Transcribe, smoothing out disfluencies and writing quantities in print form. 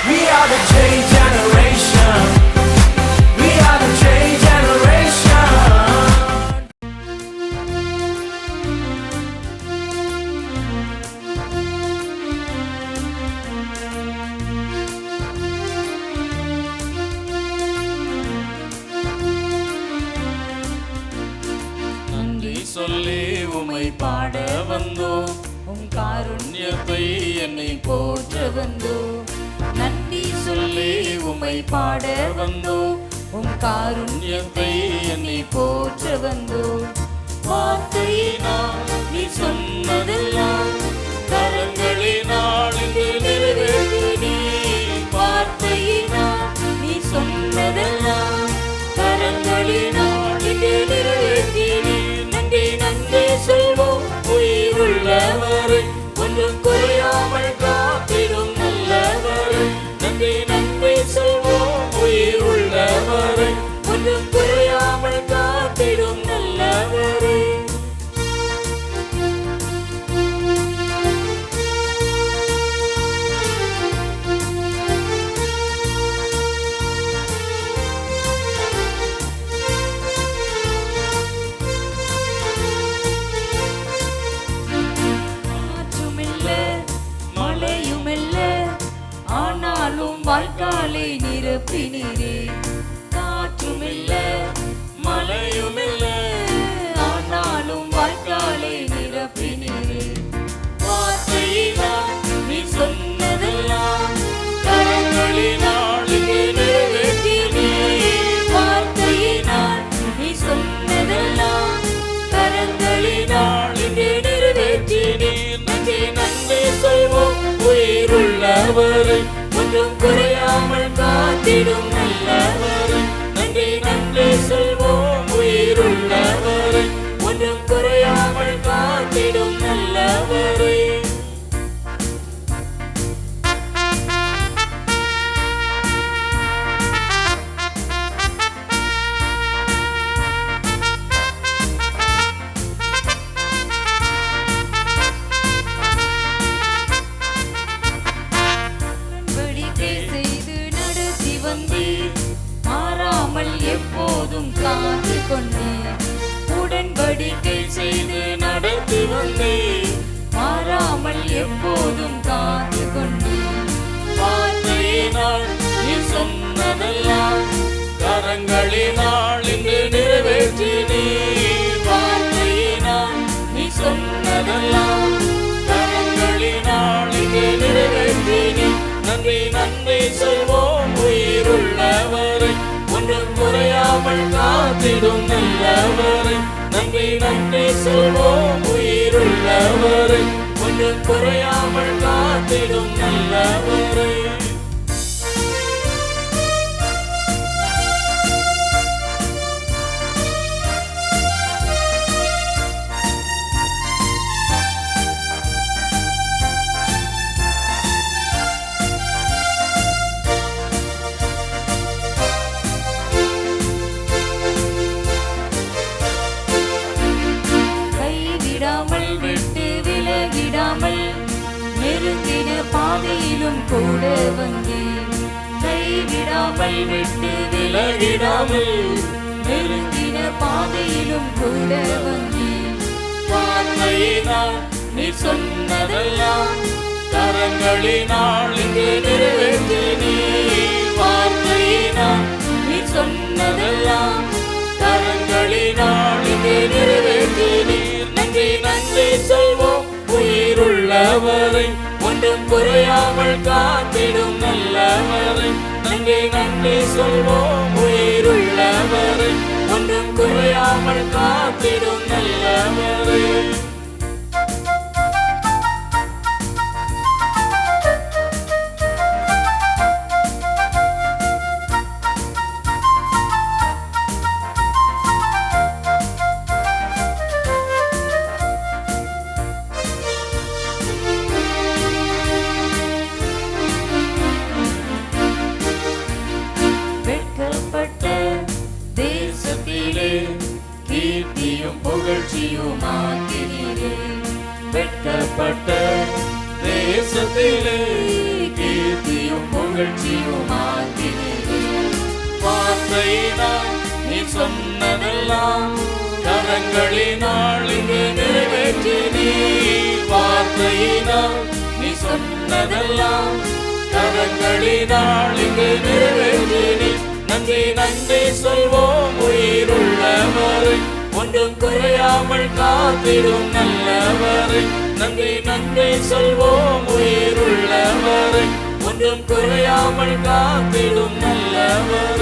We are the change generation. We are the change generation. நன்றி சொல்லி உமை பாட வந்தோ, உம் காருண்யத்தை என்னை போற்ற வந்தோ. நன்றி சொல்லி உமை பாட வந்தோ, உம் காருண்யத்தை என்னை போற்ற வந்தோ. வார்த்தையினால் நீ சொன்னதெல்லாம் கரங்களினால் இன்று நிறைவேற்றினீ. வார்த்தையினால் நீ சொன்னதெல்லாம் கரங்களினால் இன்று நிறைவேற்றினீ. நன்றி நன்றி சொல்வோம் உயிருள்ளவரை, ஒன்றும் குறையாமல் காத்திடும் நல்லவரை. நன்றி நன்றி சொல்வோம் உயிருள்ளவரை, ஒன்றும் குறையாமல் காத்திடும் நல்லவரை. வாய்க்காலை நிரப்பினீரே. காற்றுமில்ல மழையுமில்ல, ஆனாலும் வாய்க்காலை நிரப்பினீரே. வார்த்தையினால் நீ சொன்னதெல்லாம் கரங்களினால் இங்கே நிறைவேற்றினீ. வார்த்தையினால் நீ சொன்னதெல்லாம் கரங்களினால் இங்கே நிறைவேற்றினீ. நன்றி நன்றி சொல்வோம் உயிருள்ளவரை, ஒன்றும் குறையாமல் காத்திடும் நல்லவரை. நன்றி நன்றி சொல்வோம் உயிருள்ளவரை, ஒன்றும் குறையாமல் காத்திடும் நல்லவரை. எப்போதும் காத்து கொண்டேன். உடன்படிக்கை செய்து நடத்தி வந்தேன். மாறாமல் எப்போதும் காத்து கொண்டேன். வார்த்தையினால் நீ சொன்னதெல்லாம் கரங்களினால் இன்று நிறைவேற்றினீ. வார்த்தையினால் நீ சொன்னதெல்லாம் கரங்களினால் இன்று நிறைவேற்றினீ. நன்றி நன்றி சொல்வோம் உயிருள்ளவரை, ஒன்றும் குறையாமல் காத்திடும் நல்லவரை. நன்றி நன்றி சொல்வோம் உயிருள்ளவரை, ஒன்றும் குறையாமல் காத்திடும் நல்லவரை. விட்டு விலகிடாமல் நெருங்கின பாதையிலும் கூட வந்தேன். கைவிடாமல் விட்டு விலகிடாமல் நெருங்கின பாதையிலும் கூட வந்தேன். வார்த்தையினால் நீ சொன்னதெல்லாம் கரங்களினால் இங்கு நிறைவேற்றினீ. வார்த்தையினால் நீ சொன்னதெல்லாம் கரங்களினால் இங்கு நிறைவேற்றினீ. நன்றி நன்றி சொல்வோம் உயிருள்ளவரை, ஒன்றும் குறையாமல் காத்திடும் நல்லவரை. நன்றி நன்றி சொல்வோம் உயிருள்ளவரை, ஒன்றும் குறையாமல் காத்திடும் நல்லவரை. கீர்த்தியும் புகழ்ச்சியும் ஆக்கினீர். மகிழ்ச்சியுமாக்கினீர். வார்த்தையினால் நீ சொன்னதெல்லாம் கரங்களினால் இங்கு நிறைவேற்றினீர். வார்த்தையினால் நீ சொன்னதெல்லாம் கரங்களினால் இங்கு நிறைவேற்றினீர். நன்றி நன்றி சொல்வோம் உயிருள்ளவரை, ஒன்றும் குறையாமல் காத்திடும் நல்லவரை. நன்றி நன்றி சொல்வோம் உயிருள்ளவரை, ஒன்றும் குறையாமல் காத்திடும் நல்லவரை.